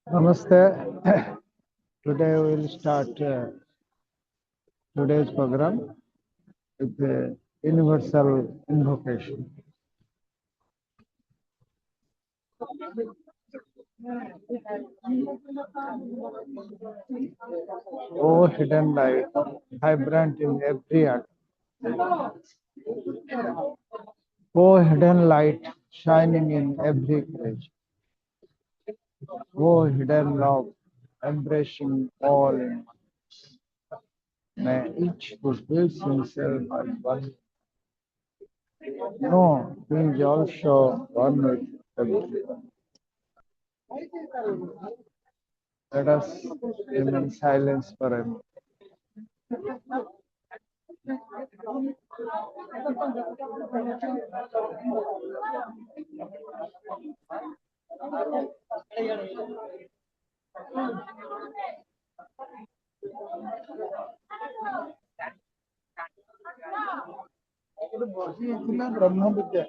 Namaste. Today we will start today's program with the universal invocation. O hidden light, vibrant in every atom. O hidden light, shining in every creation. O hidden love, embracing all in one. May each fulfill himself as one. No, he is also one with everyone. Let us remain silent for a moment. Brahma Vidya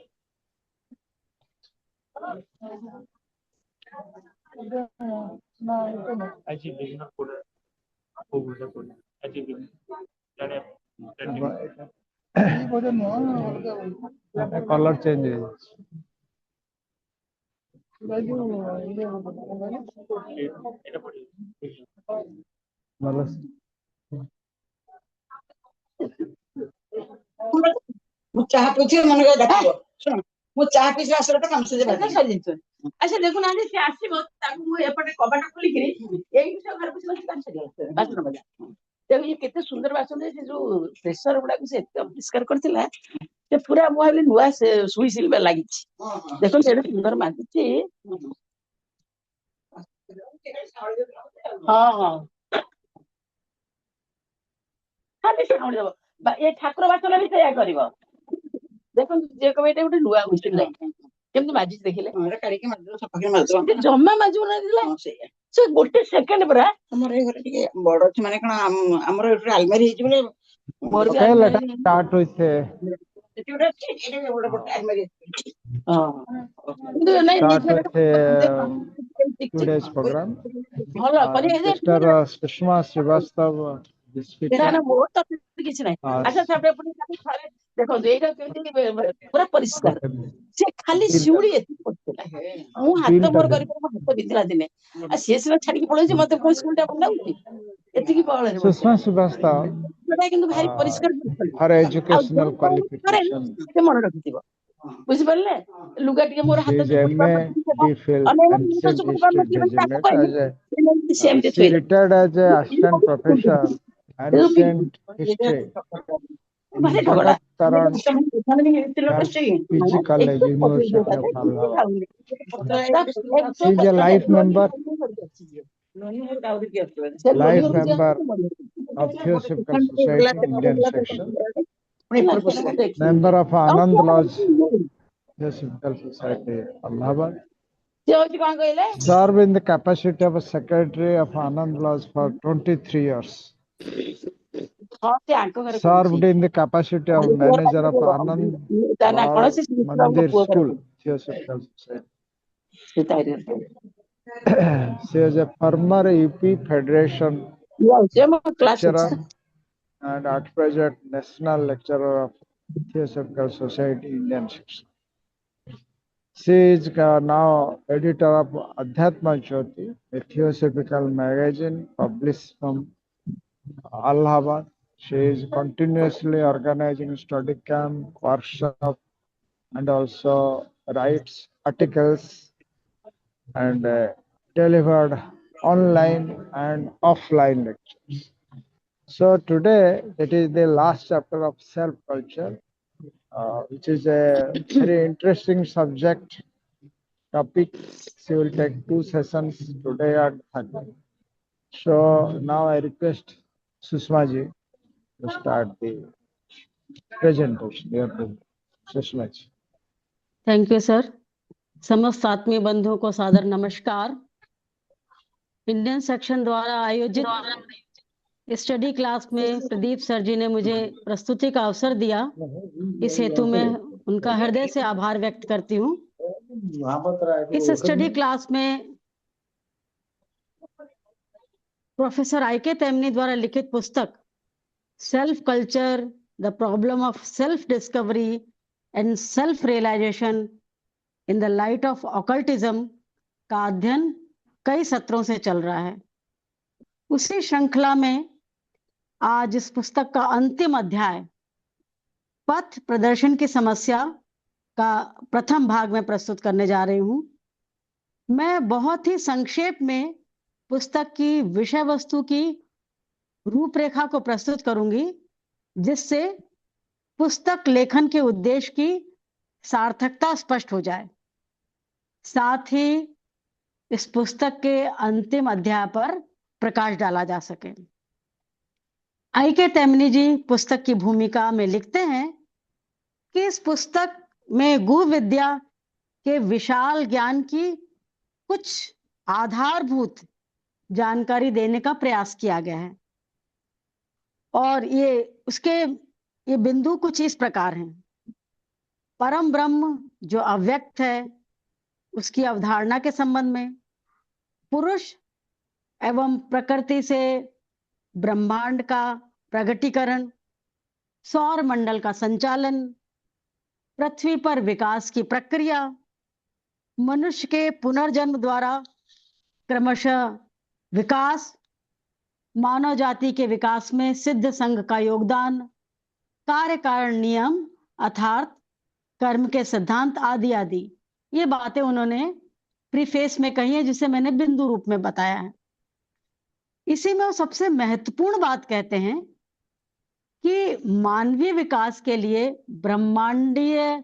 colour change चाह पूछे मन को देखो सुन मु चाह piece आसर त काम से बाकी सरी जिंतो अच्छा देखो ना से आसीबो ताकू मु एपटे कबाट खोली करी एई से घर पुछला काम से बासन बजा देखो ये कितने सुंदर बासन है जो प्रेशर गुडा को से अपरिष्कार करथिला से पूरा मु हले नुआ से सुई सिल्वर लागि देखो से सुंदर मागछि हां हां खाली से खाऊ देबो ए ठाकुर बासन भी तैयार करबो देखो जे कबेटे उठे नुआ मिस्टेक लागि केमति माजिस देखिले हमरा काडी के माजो सफा के माजो जम्मा माजो ना दिला से गोटे सेकंड परा हमर ए घर टिके बड़ अछि माने कना हमर एटे अलमारी हिज बोले मोर भी अलमारी स्टार्ट होइसे एटे एटे बड़ अलमारी हां किंतु नहीं today's program. भलो परि Mr. Sushma Srivastava, the speaker. ना मोर त किछ नै अच्छा साबे पुनी खाली देखो एटा केमति पूरा परिष्कार से खाली सिउड़ी एति पड़तला मु हाथ मोर करी मु हाथ बिंदला दिने आ से सिना छाडी के पळै जे मते कोन स्कूलटा बनाउती एति की बळ रे Sushma Srivastava, सेटा किंतु भारी परिष्कार her educational qualification. से मन रखिथिबो बुझि परले लुगा टिके मोर हाथ She is MA, DPhil, MCET district designate as a, she retired as a assistant professor, ancient history in Bhagat Taran, PG College, University of Allahabad. She is a life member of Theosophical Society, Indian section, member of Anand Lodge, Theosophical Society, Allahabad. Served in the capacity of a secretary of Anand Lodge for 23 years. Served in the capacity of manager of Anand Mandir School, Theosophical Society. She is a former UP Federation lecturer and at present National Lecturer of Theosophical Society, Indian section. She is now editor of Adhyatma Jyoti, a theosophical magazine published from Allahabad. She is continuously organizing study camp, workshop, and also writes articles and delivered online and offline lectures. So today, it is the last chapter of self-culture, which is a very interesting subject topic. She will take 2 sessions today at 30. So now I request Sushma ji to start the presentation. Dear Sushma ji. Thank you sir. समस्त आत्मीय बंधुओं को सादर नमस्कार। Indian section द्वारा आयोजित study class में Pradeep sir जी ने मुझे प्रस्तुति का अवसर दिया, इस हेतु मैं उनका हृदय से आभार व्यक्त करती हूँ। इस स्टडी क्लास में प्रोफेसर आई.के. तेमनी द्वारा लिखित पुस्तक self culture, the problem of self discovery and self realisation in the light of occultism का अध्ययन कई सत्रों से चल रहा है। उसी श्रृंखला में आज इस पुस्तक का अंतिम अध्याय पथ प्रदर्शन की समस्या का प्रथम भाग में प्रस्तुत करने जा रही हूं। मैं बहुत ही संक्षेप में पुस्तक की विषय वस्तु की रूपरेखा को प्रस्तुत करूंगी, जिससे पुस्तक लेखन के उद्देश्य की सार्थकता स्पष्ट हो जाए। साथ ही इस पुस्तक के अंतिम अध्याय पर प्रकाश डाला जा सके। आई.के. तेमनी जी पुस्तक की भूमिका में लिखते हैं कि इस पुस्तक में गु विद्या के विशाल ज्ञान की कुछ आधारभूत जानकारी देने का प्रयास किया गया है, और ये बिंदु कुछ इस प्रकार हैं। परम ब्रह्म जो अव्यक्त है उसकी अवधारणा के संबंध में, पुरुष एवं प्रकृति से ब्रह्मांड का प्रगटीकरण, सौर मंडल का संचालन, पृथ्वी पर विकास की प्रक्रिया, मनुष्य के पुनर्जन्म द्वारा क्रमशः विकास, मानव जाति के विकास में सिद्ध संघ का योगदान, कार्य कारण नियम अर्थात कर्म के सिद्धांत आदि आदि, ये बातें उन्होंने प्रीफेस में कही है, जिसे मैंने बिंदु रूप में बताया है। इसी में वो सबसे महत्वपूर्ण बात कहते हैं कि मानवीय विकास के लिए ब्रह्मांडीय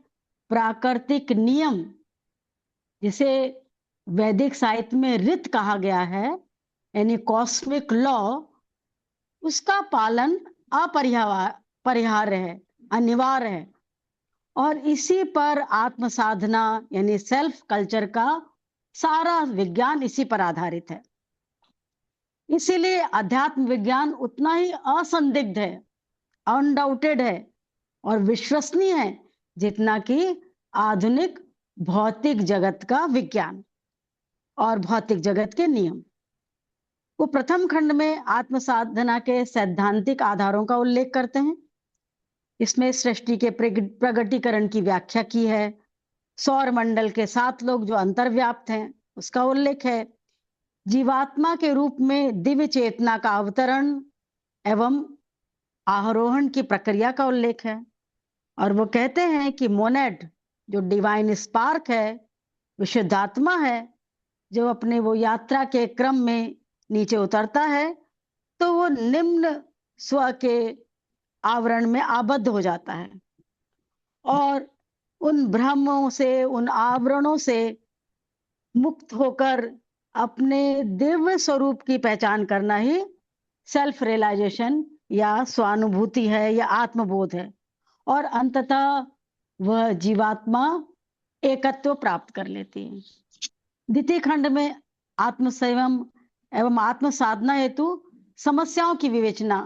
प्राकृतिक नियम, जिसे वैदिक साहित्य में ऋत कहा गया है, यानी कॉस्मिक लॉ, उसका पालन अपरिहार्य है, अनिवार्य है, और इसी पर आत्म साधना यानी सेल्फ कल्चर का सारा विज्ञान इसी पर आधारित है। इसीलिए अध्यात्म विज्ञान उतना ही असंदिग्ध है, अनडाउटेड है और विश्वसनीय है जितना कि आधुनिक भौतिक जगत का विज्ञान और भौतिक जगत के नियम। वो प्रथम खंड में आत्म साधना के सैद्धांतिक आधारों का उल्लेख करते हैं। इसमें सृष्टि के प्रगटीकरण की व्याख्या की है, सौर मंडल के 7 लोग जो अंतर्व्याप्त हैं उसका उल्लेख है, जीवात्मा के रूप में दिव्य चेतना का अवतरण एवं आरोहण की प्रक्रिया का उल्लेख है। और वो कहते हैं कि मोनेड जो डिवाइन स्पार्क है, विशुद्धात्मा है, जो अपने वो यात्रा के क्रम में नीचे उतरता है तो वो निम्न स्व के आवरण में आबद्ध हो जाता है, और उन भ्रमों से, उन आवरणों से मुक्त होकर अपने दिव्य स्वरूप की पहचान करना ही सेल्फ रियलाइजेशन या स्वानुभूति है या आत्मबोध है, और अंततः वह जीवात्मा एकत्व प्राप्त कर लेती है। द्वितीय खंड में आत्म संयम एवं आत्म साधना हेतु समस्याओं की विवेचना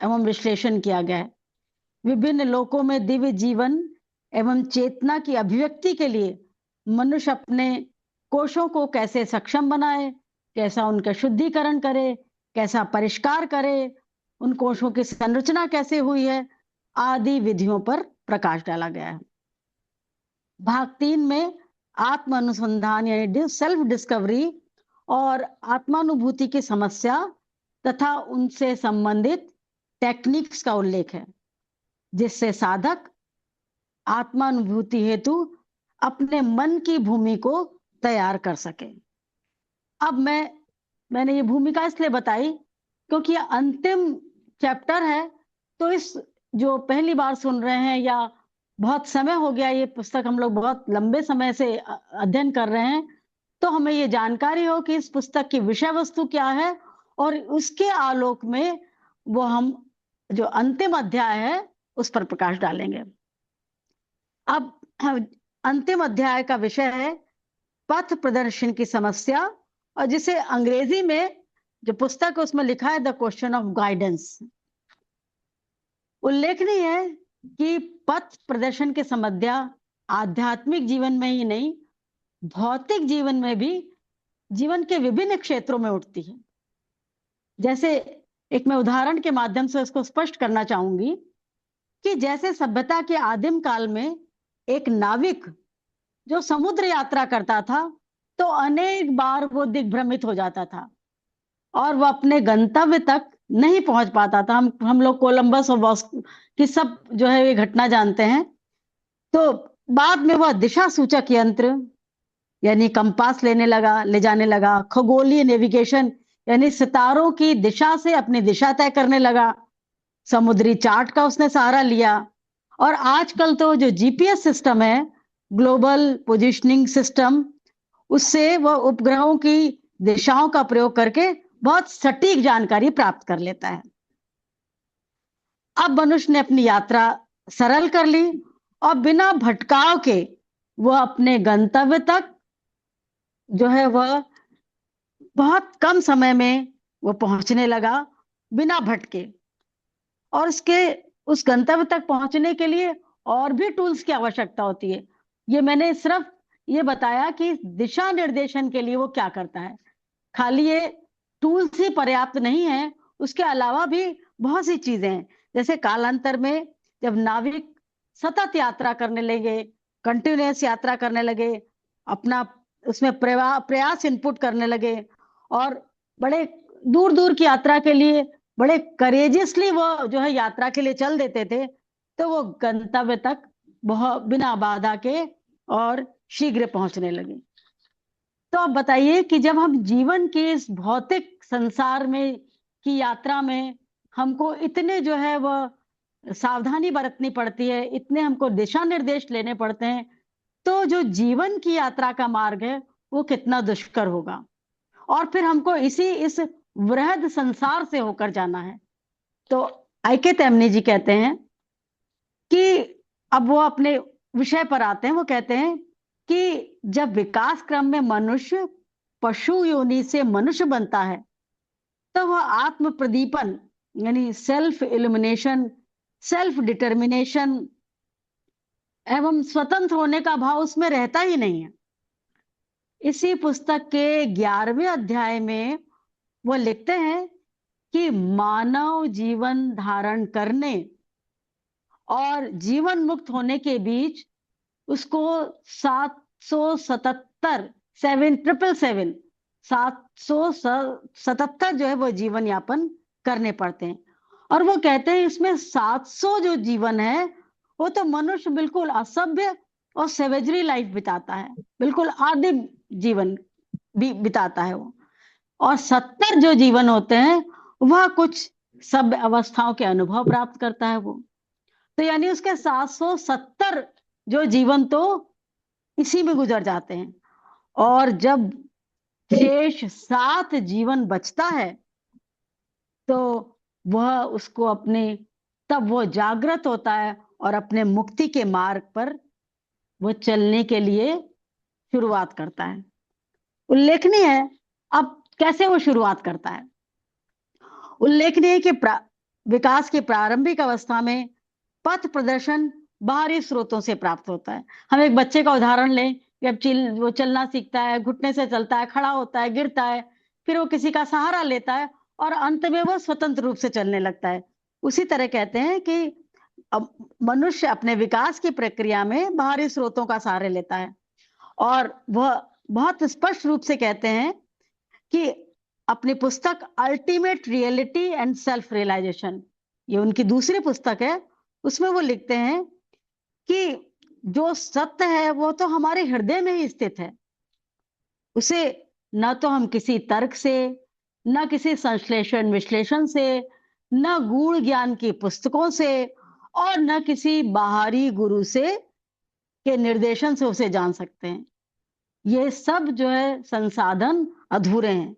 एवं विश्लेषण किया गया है। विभिन्न लोकों में दिव्य जीवन एवं चेतना की अभिव्यक्ति के लिए मनुष्य अपने कोशों को कैसे सक्षम बनाए, कैसा उनका शुद्धिकरण करे, कैसा परिष्कार करे, उन कोशों की संरचना कैसे हुई है, आदि विधियों पर प्रकाश डाला गया है। भाग 3 में आत्म अनुसंधान यानी सेल्फ डिस्कवरी और आत्मानुभूति की समस्या तथा उनसे संबंधित टेक्निक्स का उल्लेख है, जिससे साधक आत्मानुभूति हेतु अपने मन की भूमि को तैयार कर सके। अब मैंने ये भूमिका इसलिए बताई क्योंकि अंतिम चैप्टर है, तो इस जो पहली बार सुन रहे हैं या बहुत समय हो गया, ये पुस्तक हम लोग बहुत लंबे समय से अध्ययन कर रहे हैं, तो हमें ये जानकारी हो कि इस पुस्तक की विषय वस्तु क्या है, और उसके आलोक में वो हम जो अंतिम अध्याय है उस पर प्रकाश डालेंगे। अब अंतिम अध्याय का विषय है पथ प्रदर्शन की समस्या, और जिसे अंग्रेजी में जो पुस्तक है उसमें लिखा है द क्वेश्चन ऑफ गाइडेंस। उल्लेखनीय है कि पथ प्रदर्शन की समस्या आध्यात्मिक जीवन में ही नहीं, भौतिक जीवन में भी जीवन के विभिन्न क्षेत्रों में उठती है। जैसे एक मैं उदाहरण के माध्यम से इसको स्पष्ट करना चाहूंगी कि जैसे सभ्यता के आदिम काल में एक नाविक जो समुद्र यात्रा करता था तो अनेक बार वो दिग्भ्रमित हो जाता था और वो अपने गंतव्य तक नहीं पहुंच पाता था। हम लोग कोलंबस और वास्को की सब जो है ये घटना जानते हैं। तो बाद में वह दिशा सूचक यंत्र यानी कंपास ले जाने लगा, खगोलीय नेविगेशन यानी सितारों की दिशा से अपनी दिशा तय करने लगा, समुद्री चार्ट का उसने सहारा लिया, और आजकल तो जो जीपीएस सिस्टम है, ग्लोबल पोजिशनिंग सिस्टम, उससे वह उपग्रहों की दिशाओं का प्रयोग करके बहुत सटीक जानकारी प्राप्त कर लेता है। अब मनुष्य ने अपनी यात्रा सरल कर ली और बिना भटकाव के वह अपने गंतव्य तक जो है वह बहुत कम समय में वो पहुंचने लगा बिना भटके। और उस गंतव्य तक पहुंचने के लिए और भी टूल्स की आवश्यकता होती है। ये मैंने सिर्फ ये बताया कि दिशा निर्देशन के लिए वो क्या करता है, खाली ये टूल्स ही पर्याप्त नहीं है, उसके अलावा भी बहुत सी चीजें हैं। जैसे कालांतर में जब नाविक सतत यात्रा करने लगे, कंटिन्यूअस यात्रा करने लगे, अपना उसमें प्रयास इनपुट करने लगे और बड़े दूर दूर की यात्रा के लिए बड़े करेजियसली वो जो है यात्रा के लिए चल देते थे, तो वो गंतव्य तक बहुत बिना बाधा के और शीघ्र पहुंचने लगे। तो अब बताइए कि जब हम जीवन के इस भौतिक संसार में की यात्रा में हमको इतने जो है वह सावधानी बरतनी पड़ती है, इतने हमको दिशा निर्देश लेने पड़ते हैं, तो जो जीवन की यात्रा का मार्ग है वो कितना दुष्कर होगा। और फिर हमको इस वृहद संसार से होकर जाना है। तो आईके तैमनी जी कहते हैं कि अब वो अपने विषय पर आते हैं। वो कहते हैं कि जब विकास क्रम में मनुष्य पशु योनि से मनुष्य बनता है तो वह आत्म प्रदीपन यानी सेल्फ इल्यूमिनेशन, सेल्फ डिटर्मिनेशन एवं स्वतंत्र होने का भाव उसमें रहता ही नहीं है। इसी पुस्तक के 11वें अध्याय में वो लिखते हैं कि मानव जीवन धारण करने और जीवन मुक्त होने के बीच उसको 777 जो है वो जीवन यापन करने पड़ते हैं। और वो कहते हैं इसमें 700 जो जीवन है वो तो मनुष्य बिल्कुल असभ्य और सेवेजरी लाइफ बिताता है, बिल्कुल आदिम जीवन भी बिताता है वो, और 70 जो जीवन होते हैं वह कुछ सभ्य अवस्थाओं के अनुभव प्राप्त करता है वो। तो यानी उसके 770 जो जीवन तो इसी में गुजर जाते हैं, और जब शेष 7 जीवन बचता है तो वह उसको तब वो जागृत होता है और अपने मुक्ति के मार्ग पर वो चलने के लिए शुरुआत करता है। उल्लेखनीय है अब कैसे वो शुरुआत करता है। उल्लेखनीय है कि विकास की प्रारंभिक अवस्था में पथ प्रदर्शन बाहरी स्रोतों से प्राप्त होता है। हम एक बच्चे का उदाहरण लें, जब वो चलना सीखता है, घुटने से चलता है, खड़ा होता है, गिरता है, फिर वो किसी का सहारा लेता है और अंत में वो स्वतंत्र रूप से चलने लगता है। उसी तरह कहते हैं कि अब मनुष्य अपने विकास की प्रक्रिया में बाहरी स्रोतों का सहारा लेता है, और वह बहुत स्पष्ट रूप से कहते हैं कि अपनी पुस्तक ultimate reality and self realisation, ये उनकी दूसरी पुस्तक है, उसमें वो लिखते हैं कि जो सत्य है वो तो हमारे हृदय में ही स्थित है, उसे न तो हम किसी तर्क से, न किसी संश्लेषण विश्लेषण से, न गूढ़ ज्ञान की पुस्तकों से और न किसी बाहरी गुरु से के निर्देशन से उसे जान सकते हैं। ये सब जो है संसाधन अधूरे हैं।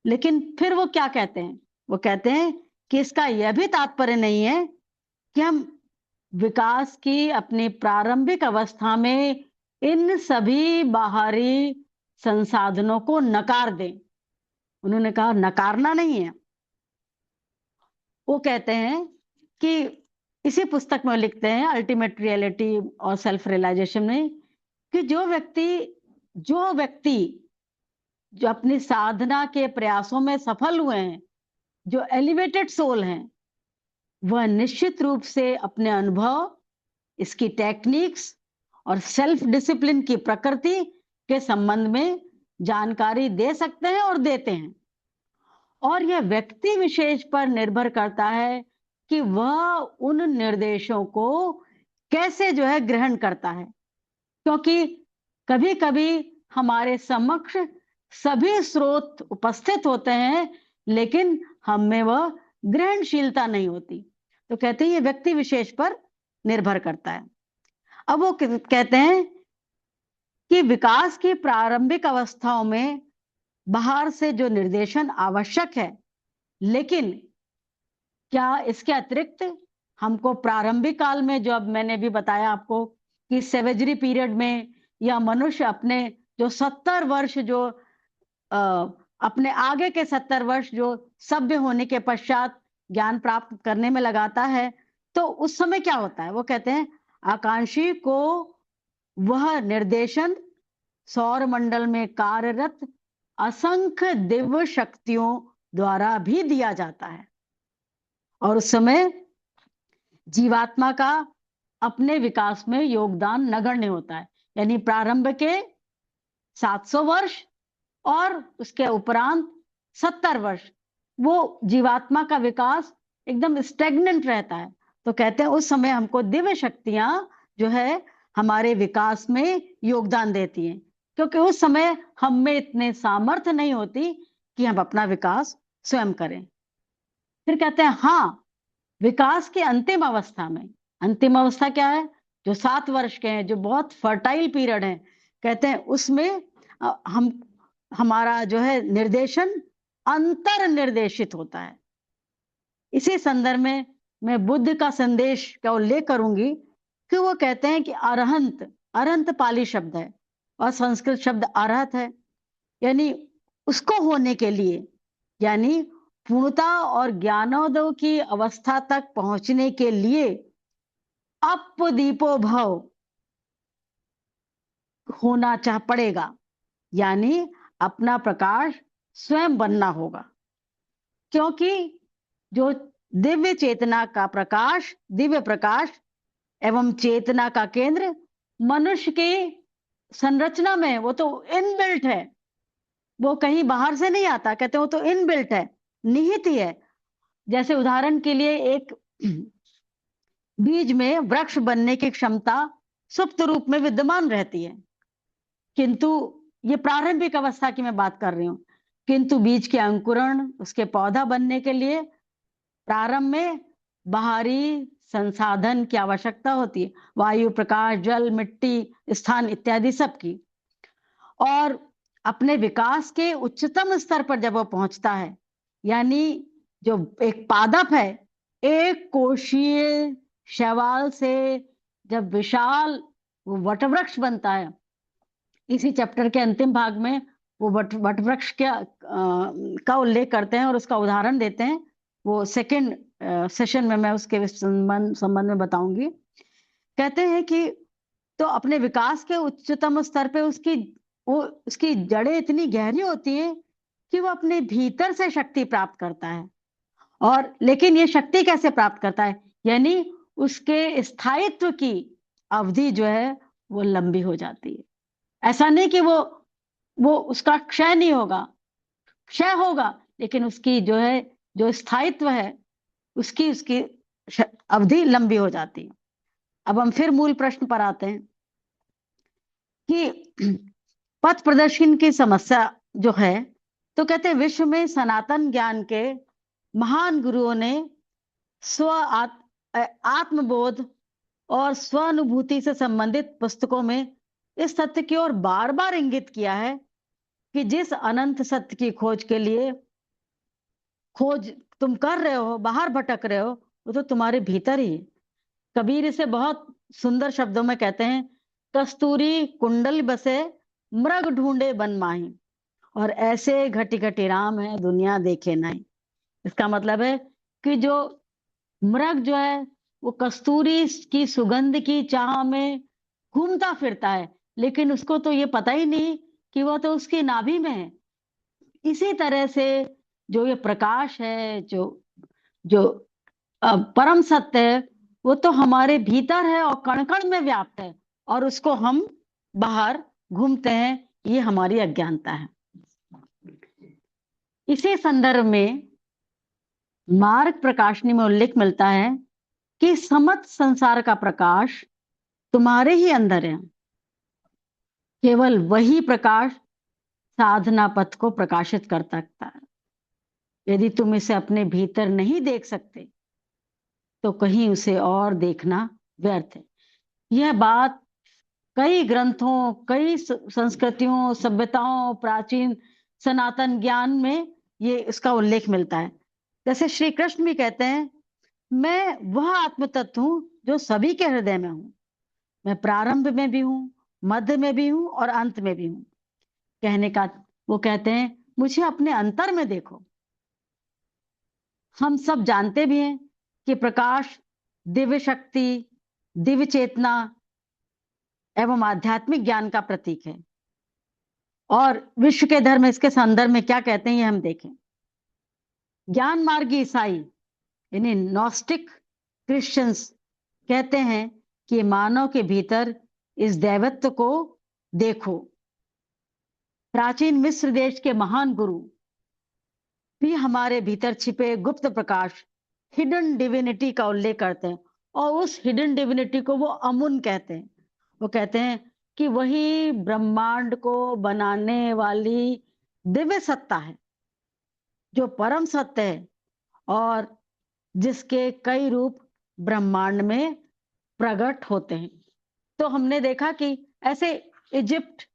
लेकिन फिर वो क्या कहते हैं, वो कहते हैं कि इसका यह भी तात्पर्य नहीं है कि हम विकास की अपनी प्रारंभिक अवस्था में इन सभी बाहरी संसाधनों को नकार दें। उन्होंने कहा नकारना नहीं है। वो कहते हैं कि इसी पुस्तक में लिखते हैं अल्टीमेट रियलिटी और सेल्फ रियलाइजेशन में कि जो व्यक्ति जो अपनी साधना के प्रयासों में सफल हुए हैं, जो एलिवेटेड सोल हैं, वह निश्चित रूप से अपने अनुभव, इसकी टेक्निक्स और सेल्फ डिसिप्लिन की प्रकृति के संबंध में जानकारी दे सकते हैं और देते हैं। और यह व्यक्ति विशेष पर निर्भर करता है कि वह उन निर्देशों को कैसे जो है ग्रहण करता है, क्योंकि कभी कभी हमारे समक्ष सभी स्रोत उपस्थित होते हैं लेकिन हम में वह ग्रहणशीलता नहीं होती। तो कहते हैं ये व्यक्ति विशेष पर निर्भर करता है। अब वो कहते हैं कि विकास की प्रारंभिक अवस्थाओं में बाहर से जो निर्देशन आवश्यक है, लेकिन क्या इसके अतिरिक्त हमको प्रारंभिक काल में, जो अब मैंने भी बताया आपको कि सेवेजरी पीरियड में या मनुष्य अपने जो 70 वर्ष जो अपने आगे के 70 वर्ष जो सभ्य होने के पश्चात ज्ञान प्राप्त करने में लगाता है, तो उस समय क्या होता है? वो कहते हैं आकांक्षी को वह निर्देशन सौर मंडल में कार्यरत असंख्य दिव्य शक्तियों द्वारा भी दिया जाता है, और उस समय जीवात्मा का अपने विकास में योगदान नगण्य होता है। यानी प्रारंभ के 700 वर्ष और उसके उपरांत 70 वर्ष वो जीवात्मा का विकास एकदम स्टेगनेंट रहता है। तो कहते हैं उस समय हमको दिव्य शक्तियां जो है हमारे विकास में योगदान देती हैं, क्योंकि उस समय हम में इतने सामर्थ्य नहीं होती कि हम अपना विकास स्वयं करें। फिर कहते हैं हाँ, विकास की अंतिम अवस्था में, अंतिम अवस्था क्या है? जो 7 वर्ष के हैं, जो बहुत फर्टाइल पीरियड है, कहते हैं उसमें हमारा जो है निर्देशन अंतर निर्देशित होता है। इसी संदर्भ में मैं बुद्ध का संदेश का उल्लेख करूंगी कि वो कहते हैं कि अरहंत पाली शब्द है और संस्कृत शब्द अरहत है, यानी उसको होने के लिए, यानी पूर्णता और ज्ञानोदय की अवस्था तक पहुंचने के लिए अपदीपो भव होना पड़ेगा, यानी अपना प्रकाश स्वयं बनना होगा। क्योंकि जो दिव्य चेतना का प्रकाश, दिव्य प्रकाश एवं चेतना का केंद्र मनुष्य की संरचना में वो तो इनबिल्ट है, वो कहीं बाहर से नहीं आता। कहते हैं वो तो इनबिल्ट है, निहित ही है। जैसे उदाहरण के लिए एक बीज में वृक्ष बनने की क्षमता सुप्त रूप में विद्यमान रहती है, किंतु ये प्रारंभिक अवस्था की मैं बात कर रही हूं, किंतु बीज के अंकुरण, उसके पौधा बनने के लिए प्रारंभ में बाहरी संसाधन की आवश्यकता होती है, वायु, प्रकाश, जल, मिट्टी, स्थान इत्यादि सब की। और अपने विकास के उच्चतम स्तर पर जब वो पहुंचता है, यानी जो एक पादप है, एक कोशीय शैवाल से जब विशाल वो वटवृक्ष बनता है, इसी चैप्टर के अंतिम भाग में वो वटवृक्ष का उल्लेख करते हैं और उसका उदाहरण देते हैं। वो सेकंड सेशन में मैं उसके संबंध में बताऊंगी। कहते हैं कि तो अपने विकास के उच्चतम स्तर पे उसकी जड़ें इतनी गहरी होती है कि वो अपने भीतर से शक्ति प्राप्त करता है। और लेकिन ये शक्ति कैसे प्राप्त करता है? यानी उसके स्थायित्व की अवधि जो है वो लंबी हो जाती है। ऐसा नहीं कि वो उसका क्षय नहीं होगा, क्षय होगा, लेकिन उसकी जो है जो स्थायित्व है उसकी अवधि लंबी हो जाती है। अब हम फिर मूल प्रश्न पर आते हैं कि पथ प्रदर्शन की समस्या जो है, तो कहते हैं विश्व में सनातन ज्ञान के महान गुरुओं ने आत्मबोध और स्वानुभूति से संबंधित पुस्तकों में इस सत्य की ओर बार बार इंगित किया है कि जिस अनंत सत्य की खोज के लिए खोज तुम कर रहे हो, बाहर भटक रहे हो, वो तो तुम्हारे भीतर ही है। कबीर इसे बहुत सुंदर शब्दों में कहते हैं, कस्तूरी कुंडल बसे मृग ढूंढे बन माही, और ऐसे घटी घटी राम है दुनिया देखे नहीं। इसका मतलब है कि जो मृग जो है वो कस्तूरी की सुगंध की चाह में घूमता फिरता है, लेकिन उसको तो ये पता ही नहीं कि वो तो उसकी नाभि में है। इसी तरह से जो ये प्रकाश है, जो जो परम सत्य है, वो तो हमारे भीतर है और कण कण में व्याप्त है, और उसको हम बाहर घूमते हैं, ये हमारी अज्ञानता है। इसी संदर्भ में मार्ग प्रकाशनी में उल्लेख मिलता है कि समस्त संसार का प्रकाश तुम्हारे ही अंदर है। केवल वही प्रकाश साधना पथ को प्रकाशित कर सकता है। यदि तुम इसे अपने भीतर नहीं देख सकते तो कहीं उसे और देखना व्यर्थ है। यह बात कई ग्रंथों, कई संस्कृतियों, सभ्यताओं, प्राचीन सनातन ज्ञान में ये इसका उल्लेख मिलता है। जैसे श्री कृष्ण भी कहते हैं, मैं वह आत्म तत्व हूं जो सभी के हृदय में हूं। मैं प्रारंभ में भी हूं, मध्य में भी हूं और अंत में भी हूं। कहने का वो कहते हैं, मुझे अपने अंतर में देखो। हम सब जानते भी हैं कि प्रकाश दिव्य शक्ति, दिव्य चेतना एवं आध्यात्मिक ज्ञान का प्रतीक है। और विश्व के धर्म इसके संदर्भ में क्या कहते हैं ये हम देखें। ज्ञान मार्गी ईसाई यानी नॉस्टिक क्रिश्चियंस कहते हैं कि मानव के भीतर इस दैवत्व को देखो। प्राचीन मिस्र देश के महान गुरु भी हमारे भीतर छिपे गुप्त प्रकाश, हिडन डिविनिटी का उल्लेख करते हैं, और उस हिडन डिविनिटी को वो अमुन कहते हैं। वो कहते हैं कि वही ब्रह्मांड को बनाने वाली दिव्य सत्ता है, जो परम सत्य है और जिसके कई रूप ब्रह्मांड में प्रकट होते हैं। तो हमने देखा कि ऐसे इजिप्ट,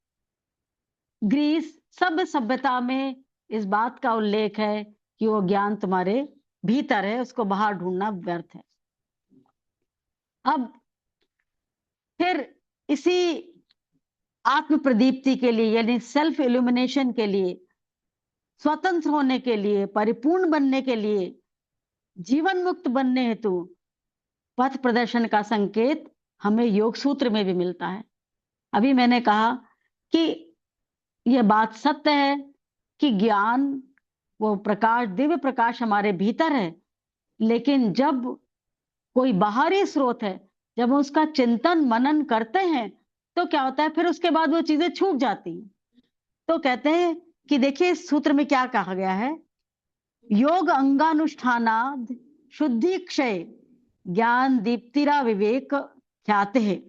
ग्रीस, सब सभ्यता में इस बात का उल्लेख है कि वो ज्ञान तुम्हारे भीतर है, उसको बाहर ढूंढना व्यर्थ है। अब फिर इसी आत्म प्रदीप्ति के लिए यानी सेल्फ इल्यूमिनेशन के लिए, स्वतंत्र होने के लिए, परिपूर्ण बनने के लिए, जीवन मुक्त बनने हेतु पथ प्रदर्शन का संकेत हमें योग सूत्र में भी मिलता है। अभी मैंने कहा कि यह बात सत्य है कि ज्ञान, वो प्रकाश, दिव्य प्रकाश हमारे भीतर है, लेकिन जब कोई बाहरी स्रोत है, जब हम उसका चिंतन मनन करते हैं तो क्या होता है, फिर उसके बाद वो चीजें छूट जाती हैं। तो कहते हैं कि देखिए इस सूत्र में क्या कहा गया है, योग अंगानुष्ठानाद शुद्धि क्षय ज्ञान दीप्तिरा विवेक ख्याते है।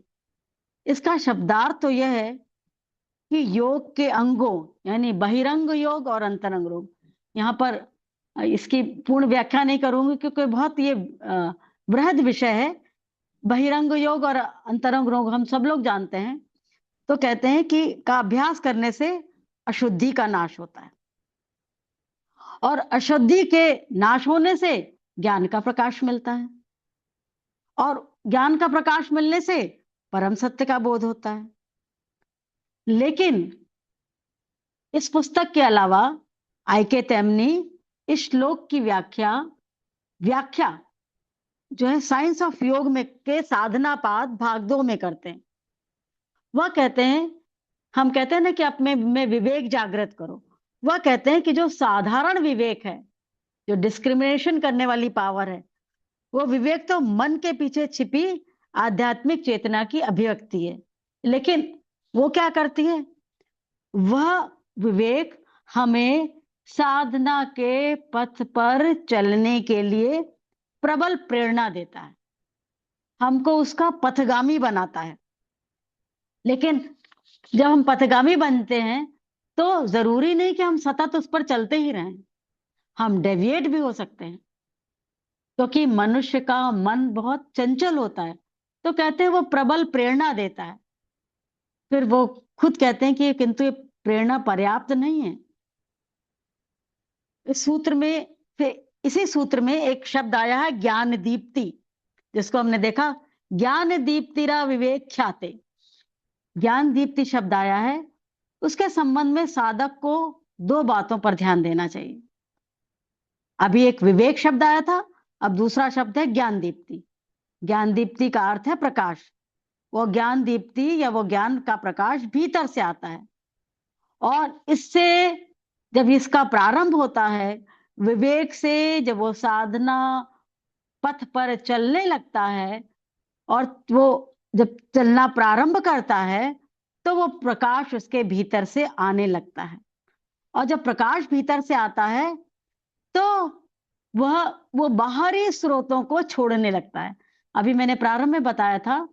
इसका शब्दार्थ तो यह है कि योग के अंगों यानी बहिरंग योग और अंतरंग योग, यहाँ पर इसकी पूर्ण व्याख्या नहीं करूंगी क्योंकि बहुत ये बृहद विषय है। बहिरंग योग और अंतरंग योग हम सब लोग जानते हैं। तो कहते हैं कि का अभ्यास करने से अशुद्धि का नाश होता है, और अशुद्धि के नाश होने से ज्ञान का प्रकाश मिलता है, और ज्ञान का प्रकाश मिलने से परम सत्य का बोध होता है। लेकिन इस पुस्तक के अलावा आईके तेमनी इस श्लोक की व्याख्या जो है साइंस ऑफ योग में के साधना पाद भाग 2 में करते हैं। वह कहते हैं, हम कहते हैं ना कि अपने में विवेक जागृत करो, वह कहते हैं कि जो साधारण विवेक है, जो डिस्क्रिमिनेशन करने वाली पावर है, वो विवेक तो मन के पीछे छिपी आध्यात्मिक चेतना की अभिव्यक्ति है। लेकिन वो क्या करती है, वह विवेक हमें साधना के पथ पर चलने के लिए प्रबल प्रेरणा देता है, हमको उसका पथगामी बनाता है। लेकिन जब हम पथगामी बनते हैं तो जरूरी नहीं कि हम सतत उस पर चलते ही रहें, हम डेविएट भी हो सकते हैं, क्योंकि मनुष्य का मन बहुत चंचल होता है। तो कहते हैं वो प्रबल प्रेरणा देता है। फिर वो खुद कहते हैं कि किंतु ये प्रेरणा पर्याप्त नहीं है। इस सूत्र में, फिर इसी सूत्र में एक शब्द आया है ज्ञान दीप्ति, जिसको हमने देखा ज्ञान दीप्तिरा विवेक ख्याते। ज्ञान दीप्ति शब्द आया है, उसके संबंध में साधक को दो बातों पर ध्यान देना चाहिए। अभी एक विवेक शब्द आया था, अब दूसरा शब्द है ज्ञान दीप्ति। ज्ञान दीप्ति का अर्थ है प्रकाश। वो ज्ञान दीप्ति या वो ज्ञान का प्रकाश भीतर से आता है, और इससे जब इसका प्रारंभ होता है, विवेक से जब वो साधना पथ पर चलने लगता है, और वो जब चलना प्रारंभ करता है, तो वो प्रकाश उसके भीतर से आने लगता है। और जब प्रकाश भीतर से आता है, तो वो बाहरी स्रोतों को छोड़ने लगता है। अभी मैंने प्रारंभ में बताया था,